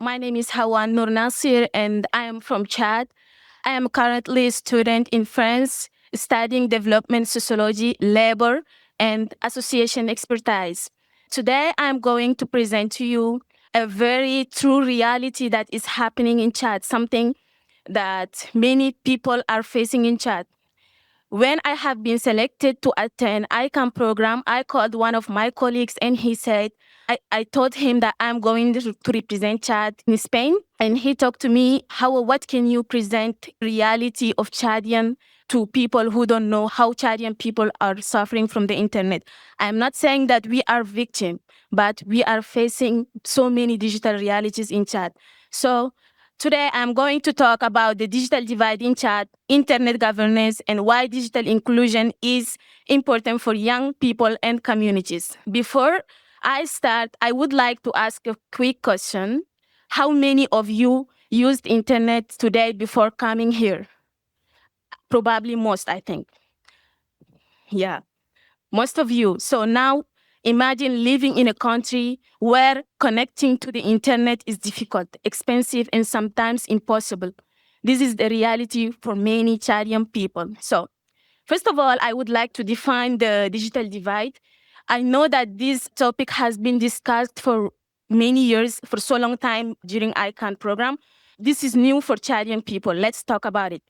My name is Haoua Nassir, and I am from Chad. I am currently a student in France studying development sociology, labor, and association expertise. Today, I am going to present to you a very true reality that is happening in Chad, something that many people are facing in Chad. When I have been selected to attend ICANN program, I called one of my colleagues and he said, I told him that I'm going to represent Chad in Spain. And he talked to me, what can you present reality of Chadian to people who don't know how Chadian people are suffering from the internet? I'm not saying that we are victim, but we are facing so many digital realities in Chad. So today, I'm going to talk about the digital divide in Chad, internet governance, and why digital inclusion is important for young people and communities. Before I start, I would like to ask a quick question. How many of you used internet today before coming here? Probably most, I think. Yeah. Most of you. So now imagine living in a country where connecting to the internet is difficult, expensive, and sometimes impossible. This is the reality for many Chadian people. So first of all, I would like to define the digital divide. I know that this topic has been discussed for many years, for so long time during ICANN program. This is new for Chadian people. Let's talk about it.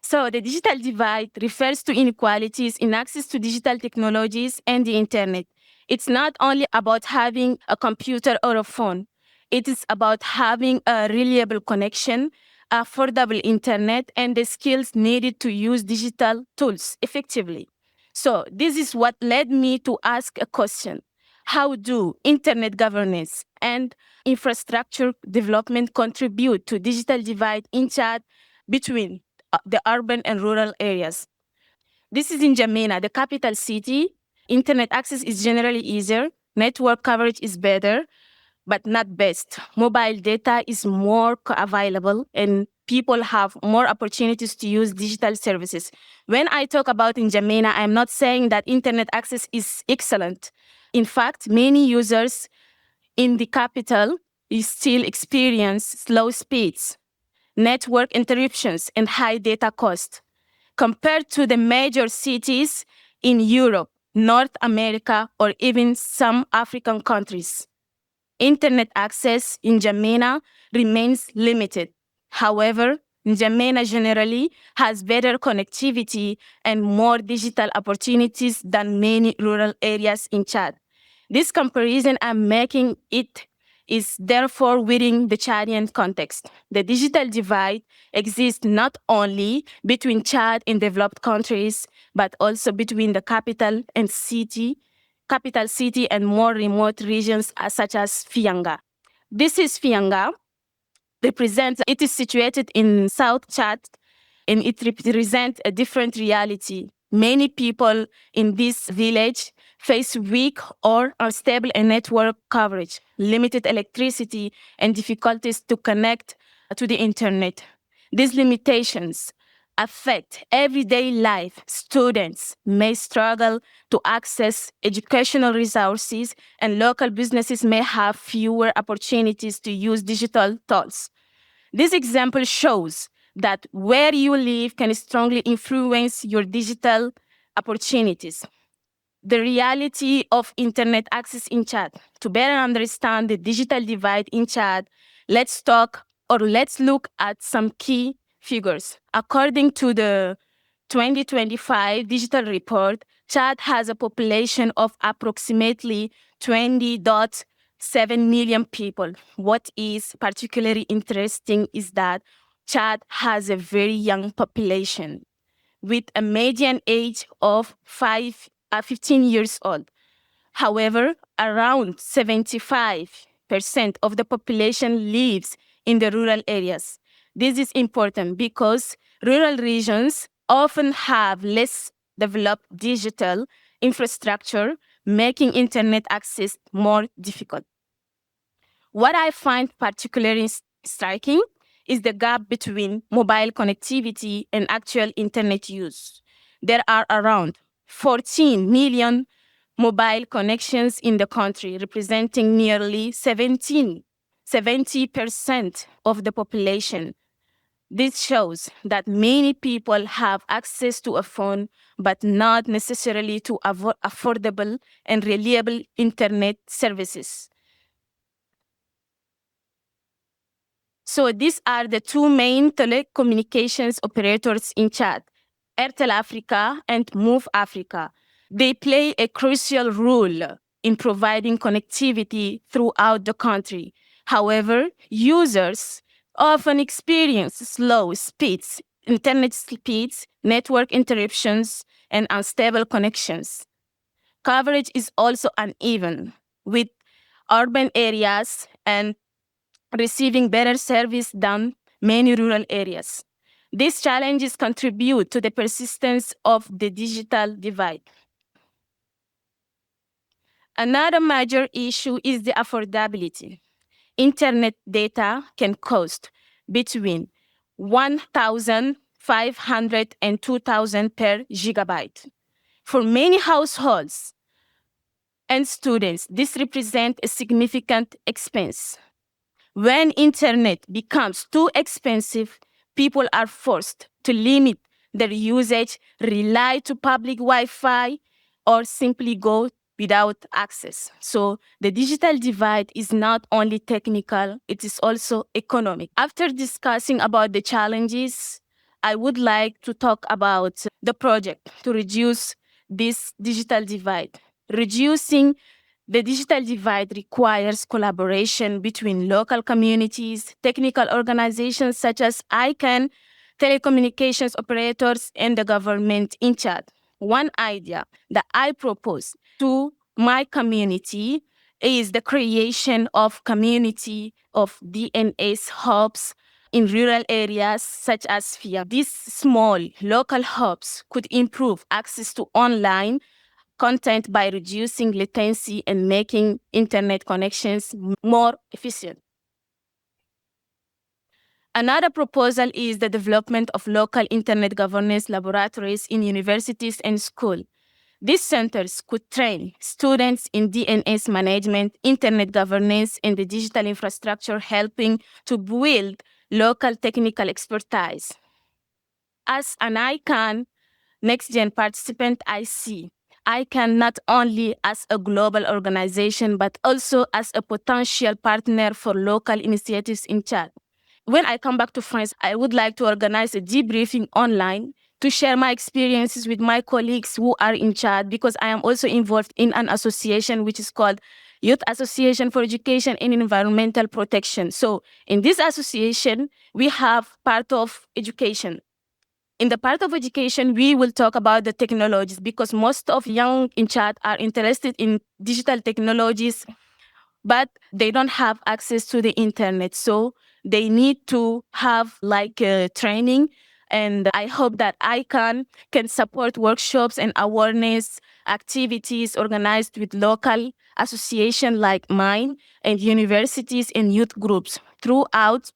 So the digital divide refers to inequalities in access to digital technologies and the internet. It's not only about having a computer or a phone. It is about having a reliable connection, affordable internet, and the skills needed to use digital tools effectively. So this is what led me to ask a question. How do internet governance and infrastructure development contribute to digital divide in Chad between the urban and rural areas? This is in N'Djamena, the capital city. Internet access is generally easier, network coverage is better, but not best. Mobile data is more available and people have more opportunities to use digital services. When I talk about in N'Djamena, I'm not saying that internet access is excellent. In fact, many users in the capital still experience slow speeds, network interruptions, and high data costs compared to the major cities in Europe, North America, or even some African countries. Internet access in N'Djamena remains limited. However, N'Djamena generally has better connectivity and more digital opportunities than many rural areas in Chad. This comparison I'm making it is therefore within the Chadian context. The digital divide exists not only between Chad and developed countries, but also between the capital city and more remote regions such as Fianga. This is Fianga. It is situated in South Chad and it represents a different reality. Many people in this village face weak or unstable network coverage, limited electricity, and difficulties to connect to the internet. These limitations affect everyday life. Students may struggle to access educational resources, and local businesses may have fewer opportunities to use digital tools. This example shows that where you live can strongly influence your digital opportunities. The reality of internet access in Chad. To better understand the digital divide in Chad, let's look at some key figures. According to the 2025 digital report, Chad has a population of approximately 20.7 million people. What is particularly interesting is that Chad has a very young population with a median age of 15 years old. However, around 75% of the population lives in the rural areas. This is important because rural regions often have less developed digital infrastructure, making internet access more difficult. What I find particularly striking is the gap between mobile connectivity and actual internet use. There are around 14 million mobile connections in the country, representing nearly 17% 70% of the population. This shows that many people have access to a phone, but not necessarily to affordable and reliable internet services. So these are the two main telecommunications operators in Chad, Airtel Africa and Move Africa. They play a crucial role in providing connectivity throughout the country. However, users often experience slow speeds, internet speeds, network interruptions, and unstable connections. Coverage is also uneven, with urban areas and receiving better service than many rural areas. These challenges contribute to the persistence of the digital divide. Another major issue is the affordability. Internet data can cost between 1,500 and 2,000 per gigabyte. For many households and students, this represents a significant expense. When internet becomes too expensive, people are forced to limit their usage, rely to public Wi-Fi, or simply go without access. So the digital divide is not only technical, it is also economic. After discussing about the challenges, I would like to talk about the project to reduce this digital divide. Reducing the digital divide requires collaboration between local communities, technical organizations such as ICANN, telecommunications operators, and the government in Chad. One idea that I propose to my community is the creation of community of DNS hubs in rural areas such as Fia. These small local hubs could improve access to online content by reducing latency and making internet connections more efficient. Another proposal is the development of local internet governance laboratories in universities and schools. These centers could train students in DNS management, internet governance, and the digital infrastructure, helping to build local technical expertise. As an ICANN NextGen participant, I see ICANN not only as a global organization, but also as a potential partner for local initiatives in Chad. When I come back to France, I would like to organize a debriefing online to share my experiences with my colleagues who are in Chad, because I am also involved in an association which is called Youth Association for Education and Environmental Protection. So in this association, we have part of education. In the part of education, we will talk about the technologies, because most of young in Chad are interested in digital technologies, but they don't have access to the internet. So they need to have training. And I hope that ICANN can support workshops and awareness activities organized with local associations like mine and universities and youth groups. Throughout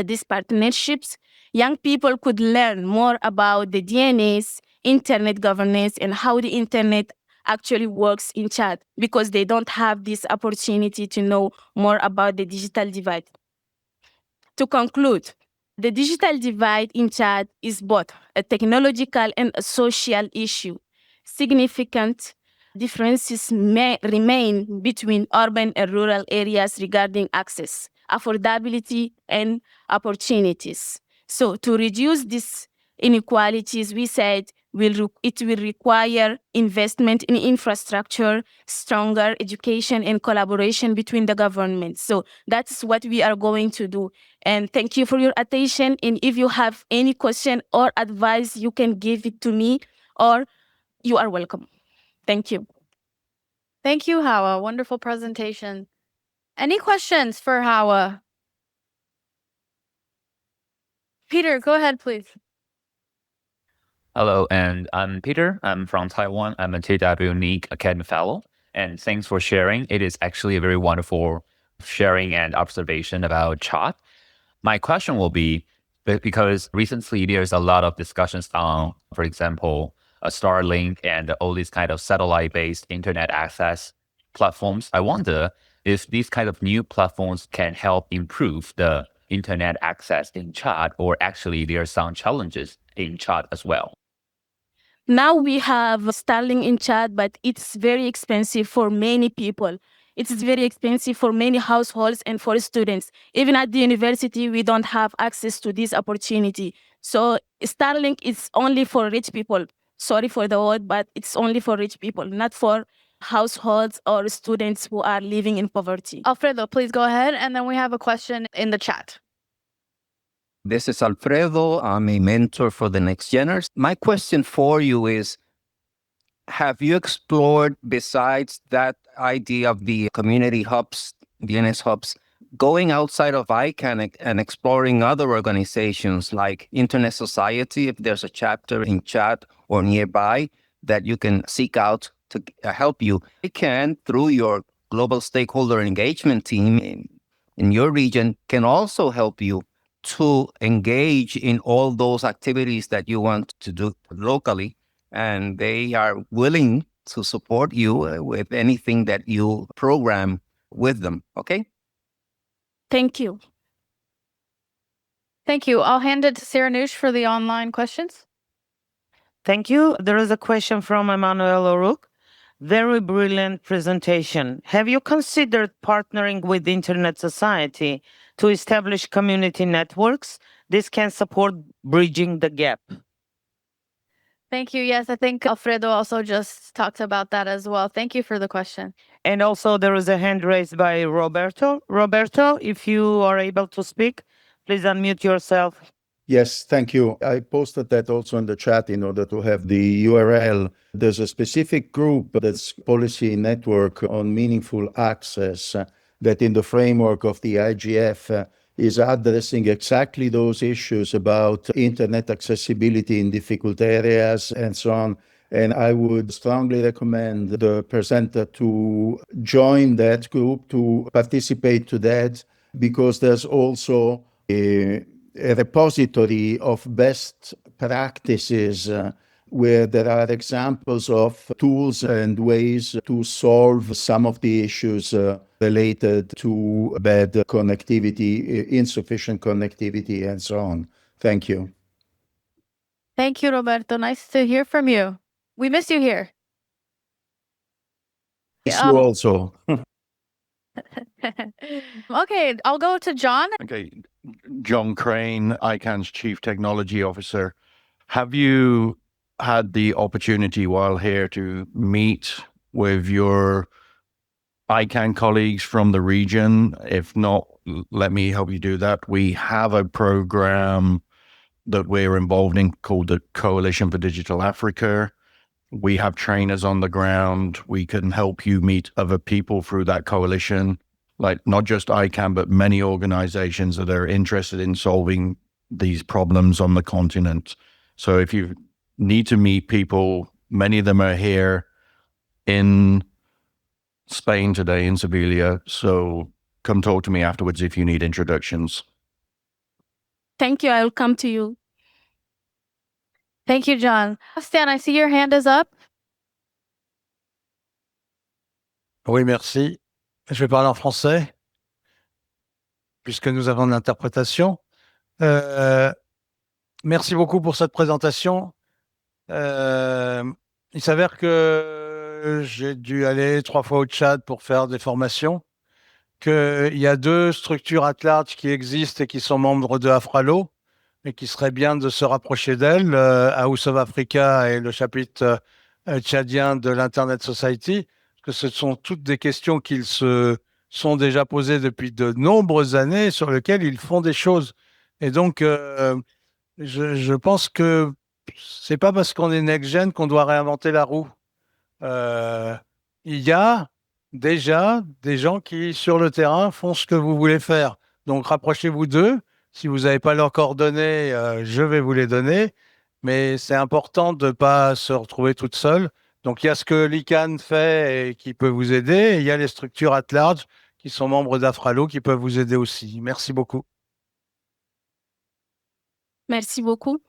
these partnerships, young people could learn more about the DNS, internet governance, and how the internet actually works in Chad, because they don't have this opportunity to know more about the digital divide. To conclude, the digital divide in Chad is both a technological and a social issue. Significant differences may remain between urban and rural areas regarding access, affordability, and opportunities. So to reduce these inequalities, we said it will require investment in infrastructure, stronger education, and collaboration between the governments. So that's what we are going to do. And thank you for your attention. And if you have any question or advice, you can give it to me, or you are welcome. Thank you. Thank you, Haoua. Wonderful presentation. Any questions for Haoua? Peter, go ahead, please. Hello, and I'm Peter. I'm from Taiwan. I'm a TW Unique Academy Fellow. And thanks for sharing. It is actually a very wonderful sharing and observation about chat. My question will be, because recently there's a lot of discussions on, for example, Starlink and all these kind of satellite-based internet access platforms. I wonder, if these kind of new platforms can help improve the internet access in Chad, or actually there are some challenges in Chad as well. Now we have Starlink in Chad, but it's very expensive for many people. It's very expensive for many households and for students. Even at the university, we don't have access to this opportunity. So Starlink is only for rich people. Sorry for the word, but it's only for rich people, not for households or students who are living in poverty. Alfredo, please go ahead. And then we have a question in the chat. This is Alfredo. I'm a mentor for the NextGeners. My question for you is, have you explored, besides that idea of the community hubs, DNS hubs, going outside of ICANN and exploring other organizations like Internet Society, if there's a chapter in Chad or nearby that you can seek out to help you? ICANN, through your global stakeholder engagement team in your region, can also help you to engage in all those activities that you want to do locally. And they are willing to support you with anything that you program with them. Okay? Thank you. Thank you. I'll hand it to Siranush for the online questions. Thank you. There is a question from Emmanuel O'Rourke. Very brilliant presentation. Have you considered partnering with Internet Society to establish community networks? This can support bridging the gap. Thank you. Yes, I think Alfredo also just talked about that as well. Thank you for the question. And also there is a hand raised by Roberto. Roberto, if you are able to speak, please unmute yourself. Yes, thank you. I posted that also in the chat in order to have the URL. There's a specific group that's Policy Network on Meaningful Access that in the framework of the IGF is addressing exactly those issues about internet accessibility in difficult areas and so on. And I would strongly recommend the presenter to join that group, to participate to that, because there's also a repository of best practices where there are examples of tools and ways to solve some of the issues related to bad connectivity, insufficient connectivity, and so on. Thank you. Thank you, Roberto. Nice to hear from you. We miss you here. Miss you also. Okay, I'll go to John. Okay, John Crane, ICANN's Chief Technology Officer. Have you had the opportunity while here to meet with your ICANN colleagues from the region? If not, let me help you do that. We have a program that we're involved in called the Coalition for Digital Africa. We have trainers on the ground. We can help you meet other people through that coalition, like not just ICANN, but many organizations that are interested in solving these problems on the continent. So if you need to meet people, many of them are here in Spain today, in Seville. So come talk to me afterwards if you need introductions. Thank you. I will come to you. Thank you, John. Stan, I see your hand is up. Oui, merci. Je vais parler en français, puisque nous avons une interprétation. Merci beaucoup pour cette présentation. Il s'avère que j'ai dû aller 3 fois au Tchad pour faire des formations, qu'il y a 2 structures at large qui existent et qui sont membres de Afralo, et qu'il serait bien de se rapprocher d'elles, House of Africa et le chapitre tchadien de l'Internet Society, parce que ce sont toutes des questions qu'ils se sont déjà posées depuis de nombreuses années, sur lesquelles ils font des choses. Et donc, je pense que c'est pas parce qu'on est next-gen qu'on doit réinventer la roue. Il y a déjà des gens qui, sur le terrain, font ce que vous voulez faire. Donc, rapprochez-vous d'eux. Si vous n'avez pas leurs coordonnées, je vais vous les donner. Mais c'est important de ne pas se retrouver toute seule. Donc, il y a ce que l'ICANN fait et qui peut vous aider. Et il y a les structures at large qui sont membres d'Afralo qui peuvent vous aider aussi. Merci beaucoup. Merci beaucoup.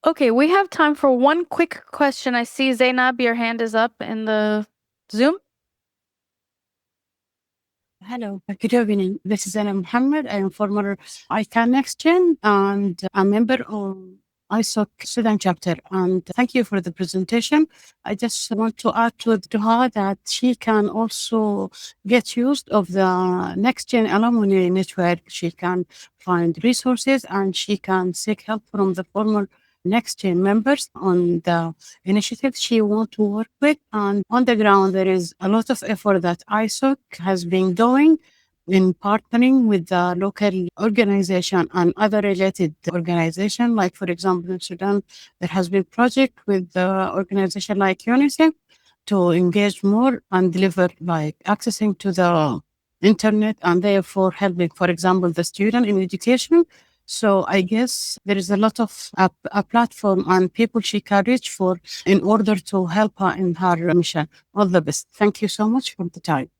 Okay, we have time for one quick question. I see Zainab, your hand is up in the Zoom. Hello, good evening. This is Anna Muhammad. I am former ICANN NextGen and a member of ISOC Sudan chapter. And thank you for the presentation. I just want to add to her that she can also get used of the NextGen alumni network. She can find resources and she can seek help from the former NextGen members on the initiatives she want to work with. And on the ground, there is a lot of effort that ISOC has been doing in partnering with the local organization and other related organization. Like, for example, in Sudan, there has been project with the organization like UNICEF to engage more and deliver like accessing to the internet and therefore helping, for example, the student in education. So I guess there is a lot of a platform and people she can reach for in order to help her in her mission. All the best. Thank you so much for the time.